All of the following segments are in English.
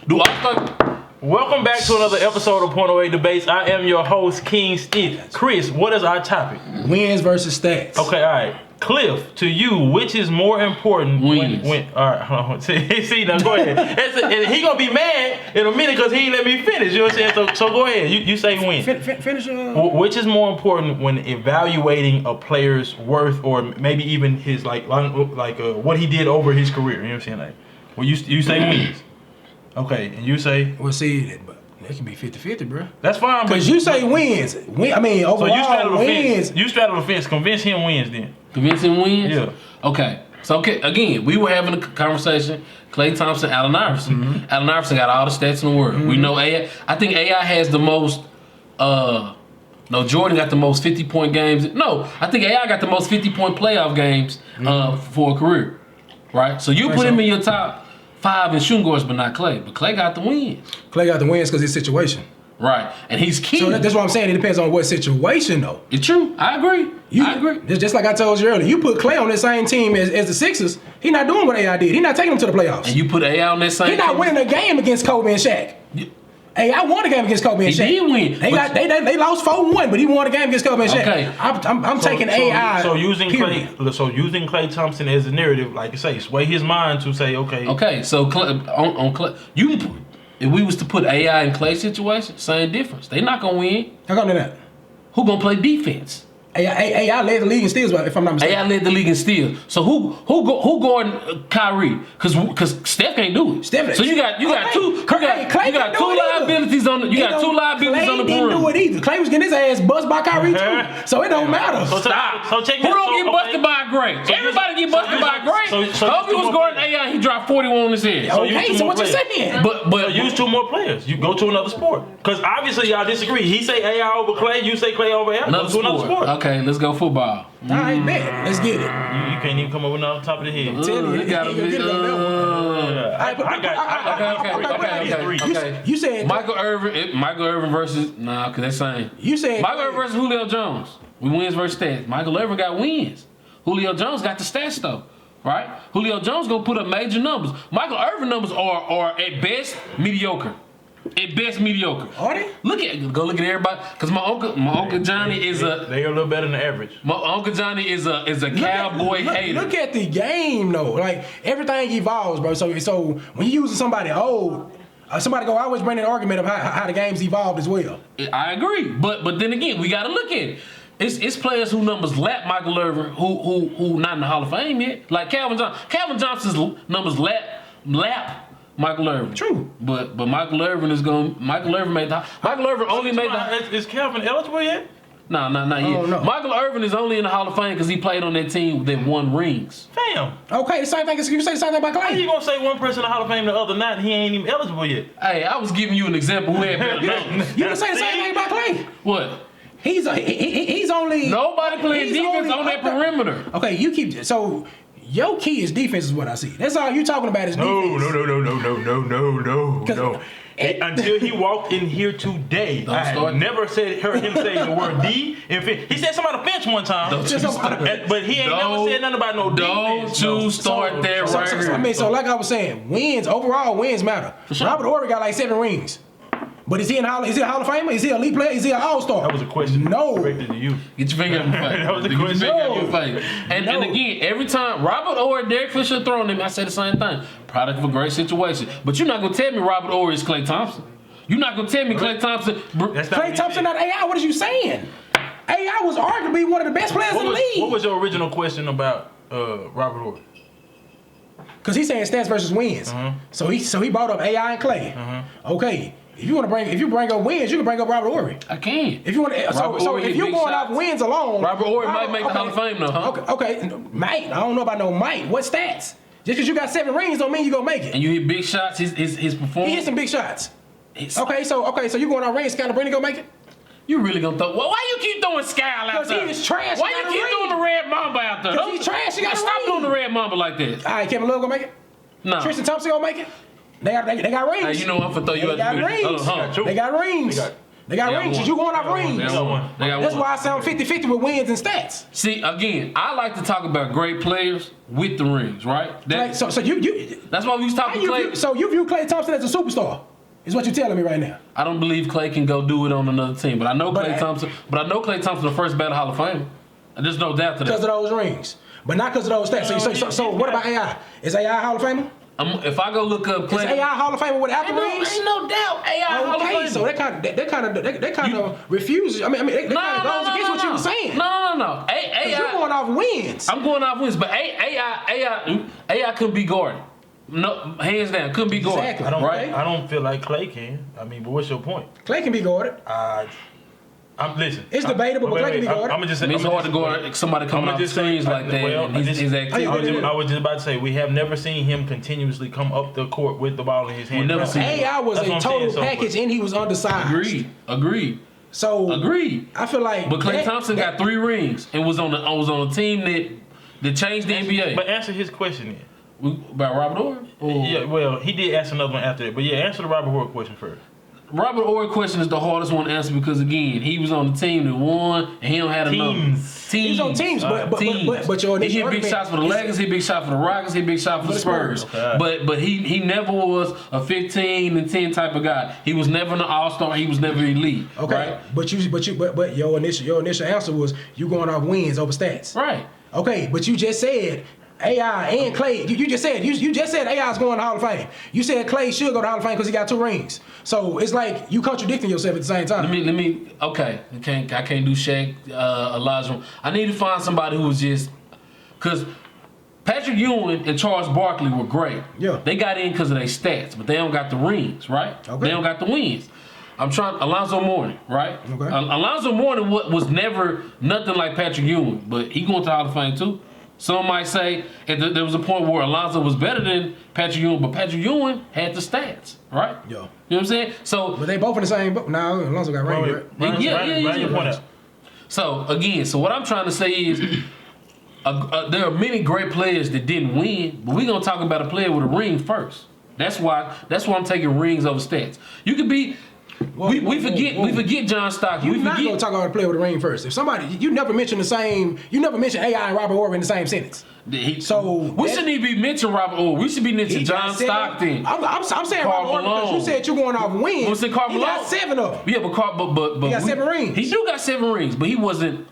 Do All-Star? Welcome back to another episode of Point Away Debates. I am your host, King Steve. Chris, what is our topic? Wins versus stats. Okay, all right. Cliff, to you, which is more important? Wins. All right, hold on. See, now go ahead. And he gonna be mad in a minute because he ain't let me finish. You know what I'm saying? So go ahead. You say win. Finish. Which is more important when evaluating a player's worth, or maybe even his what he did over his career? You know what I'm saying? Like, well, you say wins. Okay, and you say? Well, see, but it can be 50-50, bro. That's fine. Because you say wins. Overall, so you straddle the wins. fence. You straddle the fence. Convince him wins then. Convince him wins? Yeah. Okay. So, again, we were having a conversation. Klay Thompson, Allen Iverson. Mm-hmm. Allen Iverson got all the stats in the world. We know AI. I think AI has the most. No, Jordan got the most 50-point games. No, I think AI got the most 50-point playoff games for a career. Right? So you put him in your top 5 in shooting guards, but not Klay. But Klay got the wins. Klay got the wins because his situation. Right. And he's key. So that's what I'm saying. It depends on what situation, though. It's true. I agree. I agree. Just like I told you earlier, you put Klay on the same team as the Sixers, he not doing what AI did. He not taking them to the playoffs. And you put AI on that same He not team. winning a game against Kobe and Shaq. AI won a game against Kobe and Shaq. He did win. They lost 4-1, but he won a game against Kobe and Shaq. Okay. I'm taking AI. So using period. Klay Thompson as a narrative, like you say, sway his mind to say, okay. Okay, so on Klay, you can put, if we was to put AI in Klay's situation, same difference. They not gonna win. How come they're not? Who gonna play defense? AI led the league in steals, if I'm not mistaken. AI led the league in steals. So who guarding Kyrie? Because Steph can't do it. Steph. So you got two liabilities on the Klay didn't perimeter. do it either. Klay was getting his ass buzzed by Kyrie too. So it don't matter. Stop. So check Who don't get busted by a great? Everybody get busted by a great. Kobe was guarding AI. He dropped 41 on his head. Okay, so what you saying? But use 2 more players. You go to another sport. Because obviously y'all disagree. He say AI over Klay. You say Klay over AI. Go to another sport. Okay, let's go football. All right, bet. Let's get it. You can't even come up with nothing on top of the head. It gotta be. Okay. You said Michael Irvin versus because that's same. You said Michael Irvin versus Julio Jones. We wins versus stats. Michael Irvin got wins. Julio Jones got the stats though, right? Julio Jones gonna put up major numbers. Michael Irvin numbers are at best mediocre. At best mediocre. Are they? Go look at everybody. Cause my uncle Johnny is a. They are a little better than the average. My uncle Johnny is a cowboy hater. Look at the game though. Like everything evolves, bro. So when you using somebody old, somebody I always bring an argument of how the game's evolved as well. I agree, but then again, we gotta look at it. It's players who numbers lap Michael Irvin, who not in the Hall of Fame yet. Like Calvin Johnson. Calvin Johnson's numbers lap Michael Irvin. True. But Michael Irvin is going. Michael Irvin only made the. Is Calvin eligible yet? No, not yet. No. Michael Irvin is only in the Hall of Fame because he played on that team that won rings. Damn. Okay, the same thing. You say the same thing about How you Klay. gonna say one person in the Hall of Fame the other not? He ain't even eligible yet. Hey, I was giving you an example who had better numbers. You can say the same thing about Klay. What? He's only Nobody playing defense on that perimeter. Okay, you keep so. Your key is defense is what I see. That's all you talking about is defense. No. Until he walked in here today, I had never heard him say the word D. He said something about a bench one time, but he ain't never said nothing about no defense. Don't you start there right here. I mean, so like I was saying, overall wins matter. Sure. Robert Horry got like 7 rings. But is he a Hall of Famer? Is he a elite player? Is he an all-star? That was a question. No. Directed to you. Get your finger in your face. That was a Get your question. finger in your face. And again, every time Robert Horry, Derek Fisher throwing him, I say the same thing. Product of a great situation. But you're not going to tell me Robert Horry is Klay Thompson. You're not going to tell me Klay Thompson. Klay Thompson not AI? What are you saying? AI was arguably one of the best players in the league. What was your original question about Robert Horry? Because he's saying stats versus wins. So he brought up AI and Klay. Okay. If you bring up wins, you can bring up Robert Horry. I can. If you want, so if you're going off wins alone, Robert Horry might make the Hall of Fame though, huh? Okay, might. I don't know about no might. What stats? Just because you got 7 rings don't mean you gonna make it. And you hit big shots. His performance. He hit some big shots. Okay, so you going on rings? Skylar Brady gonna make it? You really gonna throw? Why you keep throwing Skylar out there? Because he is trash. Why you keep throwing the Red Mamba out there? Because he's trash. He got Stop doing the Red Mamba like that. All right, Kevin Love gonna make it? No. Tristan Thompson gonna make it? They got rings. Hey, you know I'm gonna throw you They out the got rings. They got rings. They got rings. one. You going off They rings. got one. They got That's one. why I sound 50-50 with wins and stats. See, again, I like to talk about great players with the rings, right? Like, so you That's why we was talking Clay. so you view Klay Thompson as a superstar? Is what you're telling me right now? I don't believe Clay can go do it on another team, but I know Klay Thompson. But I know Klay Thompson, the first ballot Hall of Famer. And there's no doubt to Because that. of those rings, but not because of those stats. So what about AI? Is AI Hall of Famer? If I go look up Is Clay, AI Hall of Famer without the rings? ain't no doubt AI Hall of Okay, Famer. so they kind of refuses. I mean, they kind of goes against what you were saying. No. 'Cause you're AI. going off wins. I'm going off wins, but AI couldn't be guarded. No, hands down, couldn't be guarded. Exactly. Right? I don't feel like Clay can. I mean, but what's your point? Klay can be guarded. Listen. It's debatable, but Clay can be guarded. I'm just. I mean, it's hard to guard somebody coming off the screens like that. And his activity. I was just about to say we have never seen him continuously come up the court with the ball in his hand. never seen it. AI was That's a what I'm total saying, so- package, and he was undersized. Agreed. So Agreed. I feel like. But Klay Thompson got 3 rings and was on a team that changed the NBA. But answer his question then. About Robert Horry? Yeah, well, he did ask another one after that. But yeah, answer the Robert Horry question first. Robert Horry question is the hardest one to answer because again, he was on the team that won and he don't have enough Teams. He was on teams, but your he initial hit big argument shots for the is- Lakers, he hit big shot for the Rockets, he hit big shot for the Spurs. Okay. But he never was a 15 and 10 type of guy. He was never an all-star, he was never elite. Okay, Right? but your initial answer was you going off wins over stats. Right. Okay, but you just said AI and Klay. You just said you just said AI is going to Hall of Fame. You said Klay should go to Hall of Fame because he got 2 rings. So it's like you contradicting yourself at the same time. Let me. Okay, I can't do Shaq, Elijah. I need to find somebody who was just because Patrick Ewing and Charles Barkley were great. Yeah. They got in because of their stats, but they don't got the rings, right? Okay. They don't got the wins. I'm trying Alonzo Mourning, right? Okay. Alonzo Mourning was never nothing like Patrick Ewing, but he going to the Hall of Fame too. Some might say there was a point where Alonzo was better than Patrick Ewing, but Patrick Ewing had the stats, right? Yeah. You know what I'm saying? So But they both in the same boat. Now Alonzo got rings, right? Yeah. So again, what I'm trying to say is, there are many great players that didn't win, but we're gonna talk about a player with a ring first. That's why I'm taking rings over stats. You could be. We forget John Stockton. You're We not gonna forget. talk about a player with a ring first. If somebody, you never mention AI and Robert Horry in the same sentence. So we shouldn't even be mentioning Robert Orr. We should be mentioning John Stockton. I'm saying Karl Robert Horry because you Malone. said you're going off wins. Well, say Karl He got Malone. 7 of them. Yeah, but He got 7 rings. He do got 7 rings, but he wasn't.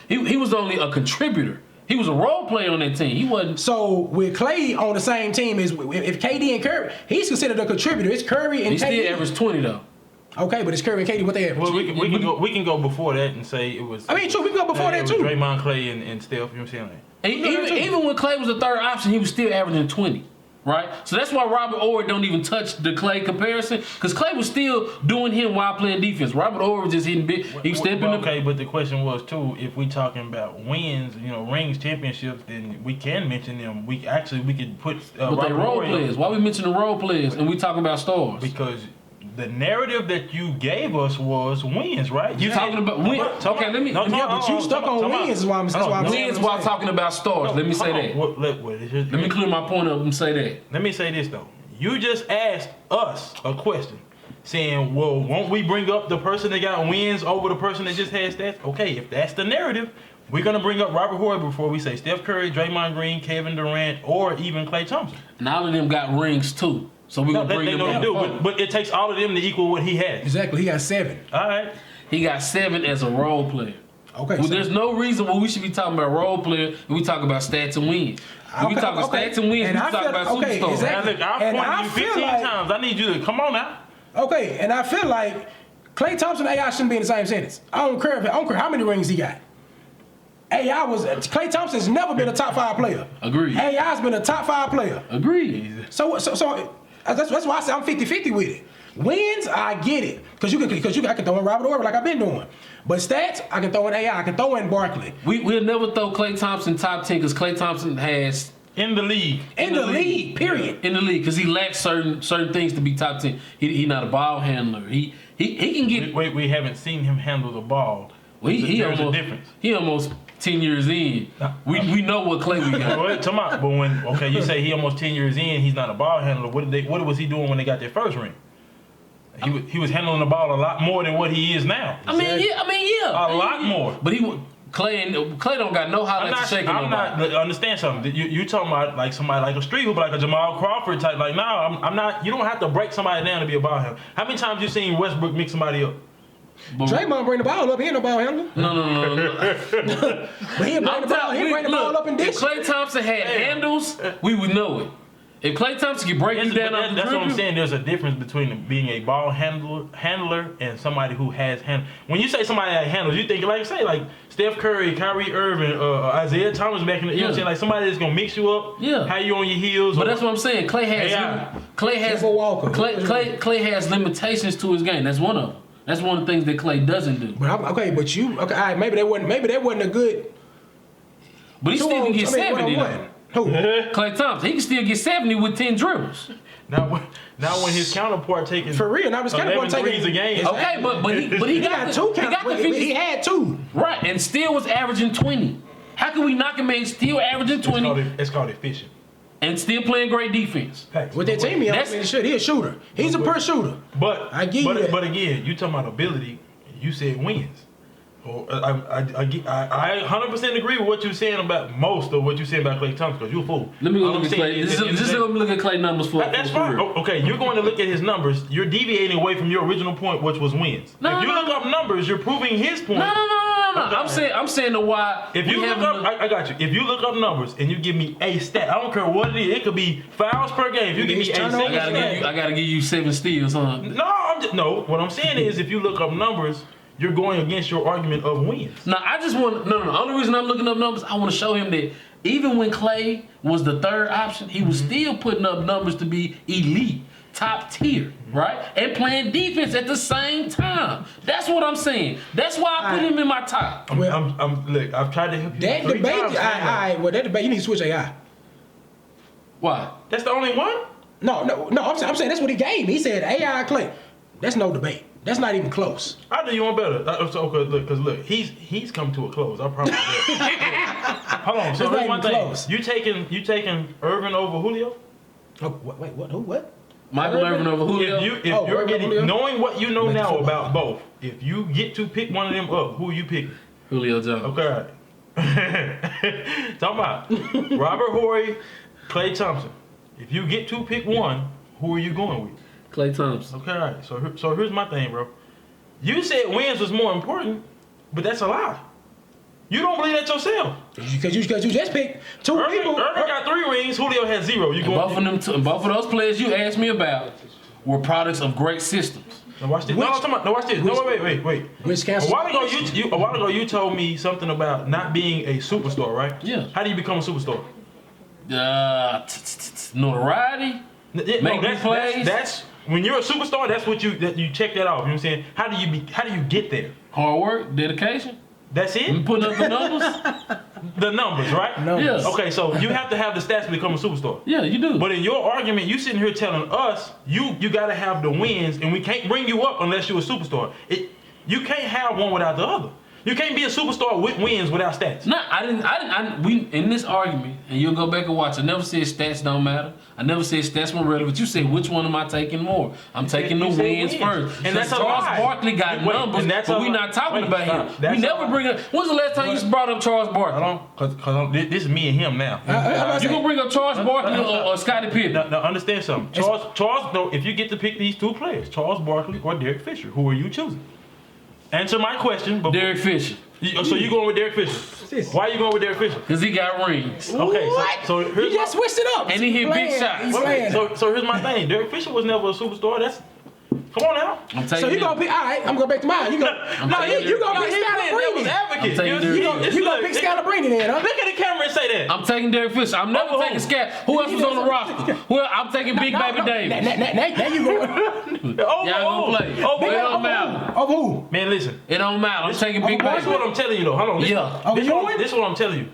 He was only a contributor. He was a role player on that team. He wasn't. So with Klay on the same team as if KD and Curry, he's considered a contributor. It's Curry and He KD. still averaged 20 though. Okay, but it's Curry and KD. What they average? Well, we can go before that and say it was. I mean, true. We can go before that it was too. Draymond, Clay, and Steph. You know what I'm saying? Even when Clay was the third option, he was still averaging 20. Right? So that's why Robert Horry don't even touch the Clay comparison. Because Clay was still doing him while playing defense. Robert Horry was just hitting big. He stepped in the. Okay, but the question was too, if we talking about wins, rings, championships, then we can mention them. We could put But they Robert role Horry players. Why we mentioning the role players and we talking about stars? because the narrative that you gave us was wins, right? You talking about wins? Okay, let me. Yeah, but you stuck on wins is why I'm saying. Wins while talking about stars. Let me say that. Let me clear my point up and say that. Let me say this though. You just asked us a question saying, well, won't we bring up the person that got wins over the person that just had stats? Okay, if that's the narrative, we're going to bring up Robert Horry before we say Steph Curry, Draymond Green, Kevin Durant, or even Klay Thompson. And all of them got rings too. So we're going to bring them up. But it takes all of them to equal what he has. Exactly. He got 7. All right. He got 7 as a role player. Okay. Well, there's no reason why we should be talking about role player when we talk about stats and wins. When we talk about stats and wins, And we I talk feel- about okay, superstars. exactly. Now, look, And I I've pointed you feel 15 like- times. I need you to come on now. Okay, and I feel like Klay Thompson and AI shouldn't be in the same sentence. I don't care how many rings he got. Klay Thompson's never been a top 5 player. Agreed. AI's been a top 5 player. Agreed. So that's why I say I'm 50-50 with it. Wins, I get it. Because I can throw in Robert Horry like I've been doing. But stats, I can throw in AI, I can throw in Barkley. We'll never throw Klay Thompson top 10 because Klay Thompson has In the league. In the league, period. in the league because he lacks certain things to be top 10. He not a ball handler. He can get. We haven't seen him handle the ball. Well, There's a difference. He almost 10 years in. We know what Klay we got. Well, come on. But you say he almost 10 years in, he's not a ball handler. What was he doing when they got their first ring? He was handling the ball a lot more than what he is now. I mean, yeah. A lot more. But Clay don't got no highlights to shake I'm not. Understand something. You talking about like somebody like a street hooper, like a Jamal Crawford type. Like, no, I'm not. You don't have to break somebody down to be about him. How many times you seen Westbrook mix somebody up? Draymond bring the ball up. He ain't no ball handler. No. But he bring the ball. He bring the ball up and If dish. Klay Thompson had handles, we would know it. If Klay Thompson can break you down on the That's what I'm dribble, saying. There's a difference between being a ball handler and somebody who has hand. When you say somebody that handles, you think like Steph Curry, Kyrie Irving, Isaiah Thomas back in the. You know what I'm saying? Like somebody that's gonna mix you up. Yeah. How you on your heels? But that's what I'm saying. Clay Walker. has limitations to his game. That's one of them. That's one of the things that Clay doesn't do. But all right, maybe that wasn't a good. But he still can get 70 though. Who? Klay Thompson, he can still get 70 with 10 dribbles. Now when his counterpart taking For real, now his counterpart 11 taking threes a game. Okay, but he got two he got the 50. He had two. Right, and still was averaging 20. How can we knock him and still averaging 20 It's called efficient. and still playing great defense? With that team, he's a shooter. He's a per shooter. But I give you that. But again, you talking about ability. You said wins. Well, I 100% agree with what you're saying about most of what you said about Klay Thompson because you're a fool. Let me go All look I'm at Klay. saying is Just let me look at Klay numbers for That's fine. career. Okay, you're going to look at his numbers. You're deviating away from your original point, which was wins. No, if you no, look up numbers, you're proving his point. No. Okay. I'm saying the why. If you look up, I got you. If you look up numbers and you give me a stat, I don't care what it is. It could be fouls per game. If you give me a single stat, I gotta give you 7 steals, huh? No. What I'm saying is, if you look up numbers, you're going against your argument of wins. No, I just want The only reason I'm looking up numbers, I want to show him that even when Klay was the third option, he was still putting up numbers to be elite, top tier, right? And playing defense at the same time. That's what I'm saying. That's why I put him in my top. Look, I've tried to help you. That three debate, times. that debate, you need to switch AI. Why? That's the only one. No. I'm saying that's what he gave me. He said AI Klay. That's no debate. That's not even close. I do you one better. Because look, he's come to a close. I promise. Hold on. So It's not here's one even thing. close. You taking Irvin over Julio? Oh, wait, what? Who? What? Michael Irvin over Julio? If you're Irvin getting Julio? knowing what you know Make now it feel about like- both, if you get to pick one of them up, who are you picking? Julio Jones. Okay. All right. Talk about Robert Horry, Klay Thompson. If you get to pick one, who are you going with? Klay Thompson. Okay, all right. So here's my thing, bro. You said wins was more important, but that's a lie. You don't believe that yourself. Because you just picked two people. Irvin got 3 rings. Julio had 0. You Both of those players you asked me about were products of great systems. Now watch this. Which- No, watch this. No, wait. Which A cancel? while ago, you told me something about not being a superstar, right? Yeah. How do you become a superstar? Notoriety. Yeah, Make big plays. That's when you're a superstar. That's what you check that off. You know what I'm saying? How do you get there? Hard work, dedication. That's You it. putting up the numbers. The numbers, right? Numbers. Yes. Okay, so you have to have the stats to become a superstar. Yeah, you do. But in your argument, you sitting here telling us you got to have the wins, and we can't bring you up unless you're a superstar. You can't have one without the other. You can't be a superstar with wins without stats. No, we in this argument, and you'll go back and watch. I never said stats don't matter. I never said stats were relevant. You said which one am I taking more? I'm taking the You said wins wins. first. And that's a Charles lie. Barkley got Wait, numbers, and that's but a we're lie. not talking Wait, about stop. him. That's We a never lie. bring up. When's the last time you brought up Charles Barkley? Hold on, this is me and him now. You gonna bring up Charles Barkley or Scottie Pippen? Now understand something. Charles. No, if you get to pick these 2 players, Charles Barkley or Derek Fisher, who are you choosing? Answer my question. Derek Fisher, So you going with Derek Fisher? Why are you going with Derek Fisher? because he got rings. Okay, What? so You here's just switched it up. And he hit big Playing. shots. He's playing. so here's my thing. Derek Fisher was never a superstar. Come on now. I'm So taking you him. gonna pick? All right, I'm gonna back to mine. You go. No, taking you gonna Derek pick Devil's Scalabrini. advocate. I'm taking Derek You gonna pick Scalabrini then, huh? Look at the camera and say that. I'm taking Derek Fisher. I'm never Over taking who? Scat. Who else was on the roster? I'm taking Big Baby Davis. Now you going. Oh, Y'all gonna play. Oh, It don't matter. Of who? man, listen. It don't matter. I'm taking Big This is Baby. what I'm telling you though. Hold on. Listen. Yeah. This is what I'm telling you.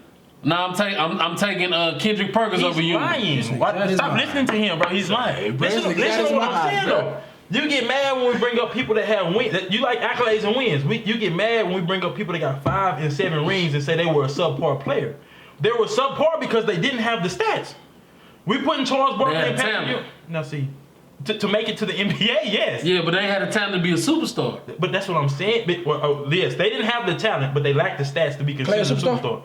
Nah, I'm taking Kendrick Perkins over He's you. lying. That is Stop lying. listening to him, bro. He's lying. Listen that to is what I'm lying, saying bro. though. You get mad when we bring up people that have wins. You like accolades and wins. You get mad when we bring up people that got 5 and 7 rings and say they were a subpar player. They were subpar because they didn't have the stats. We putting Charles Barkley They had and Patrick talent. Ewing. Now see, To make it to the NBA, yes. Yeah, but they had a talent to be a superstar. But that's what I'm saying. Yes, they didn't have the talent, but they lacked the stats to be considered a superstar.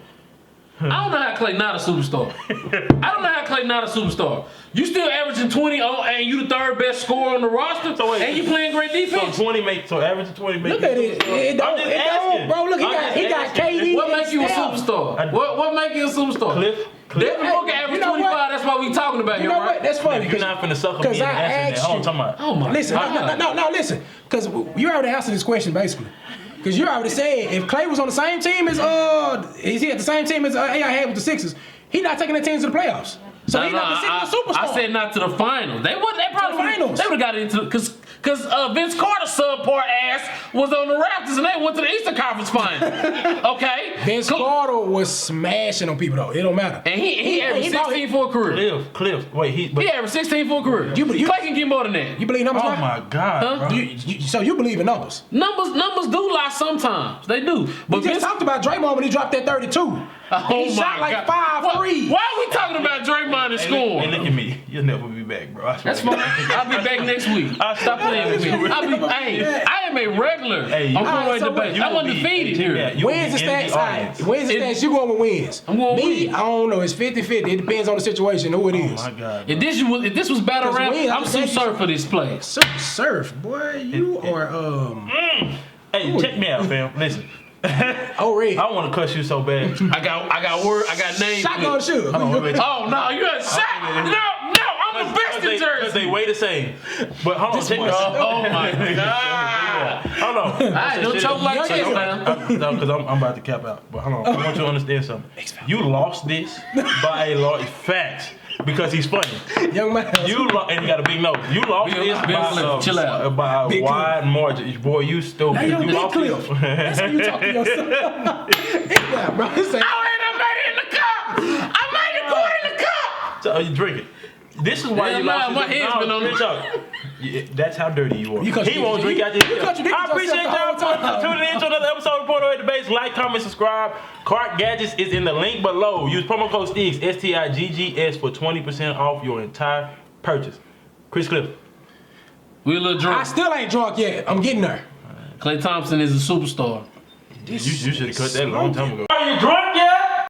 I don't know how Klay not a superstar. I don't know how Klay not a superstar. You still averaging 20 and you the third best scorer on the roster, and you playing great defense. So averaging 20 makes. Look at it. It don't, bro. Look, he got KD. What makes you a superstar? What makes you a superstar? Cliff. Devin Booker averaged 25. That's why we talking about you him, know right? what? That's funny. You're not finna suck up Because me I and asked answer that. you. Oh my Listen, God. no, listen. Because you already answered this question basically. Because you already said if Klay was on the same team as is he at the same team as AI had with the Sixers, he not taking the team to the playoffs. So he's not considered a superstar. I said not to the finals. They probably finals. They would have got into because Vince Carter's subpar ass was on the Raptors and they went to the Eastern Conference Final. Okay, Vince Carter was smashing on people though. It don't matter. And he averaged 16 for a career. Cliff. Wait, he averaged 16 for a career. Klay can get more than that. You believe numbers? Oh my God, Huh? bro. So you believe in numbers? Numbers do lie sometimes. They do. But We just talked about Draymond when he dropped that 32. He shot like 5 threes. Why are we talking about Draymond and scoring? Hey, look at me. You'll never be back, bro. That's fine. I'll be back next week. Stop playing with me. I am a regular on Cornway Debate. I wasn't defeated here. Wins the stats. Wins the stats. You going with wins. I'm going with me. wins. I don't know. It's 50-50. It depends on the situation, who it is. Oh my God. If this was battle Because rap, wins, I'm Sue Surf for this play. Surf, boy. You are Hey, check me out, fam. Listen. Oh, Red. I want to cuss you so bad. I got names. Shotgun shoot. Oh no, you got shot. No, I'm the best in Because Jersey. they weigh the same. But hold on, check me out. Oh my God. Hold on. All right, don't choke like this, man. No, because I'm about to cap out. But hold on, I want you to understand something. You lost this by a lot of facts because he's funny. Young man. And he got a big nose. You lost Bill this Cliff, chill out. by a Big wide margin. Boy, you stupid. Hey, yo, You Big lost Cliff. this. That's how you talk to yourself. Yeah, bro. I made it in the cup. I made the court in the cup. So you drink it. This is why Yeah, you nah, lost. my head's been on the Yeah, that's how dirty you are. You He won't drink after this. You contradicted I appreciate yourself the y'all whole time. tuning in to another episode of Porno Debates. Like, comment, subscribe. Cart Gadgets is in the link below. Use promo code STIGGS, STIGGS, for 20% off your entire purchase. Chris Cliff. We a little I drunk. still ain't drunk yet. I'm getting there. Klay Thompson is a superstar. You should have cut that a long time ago. Are you drunk yet?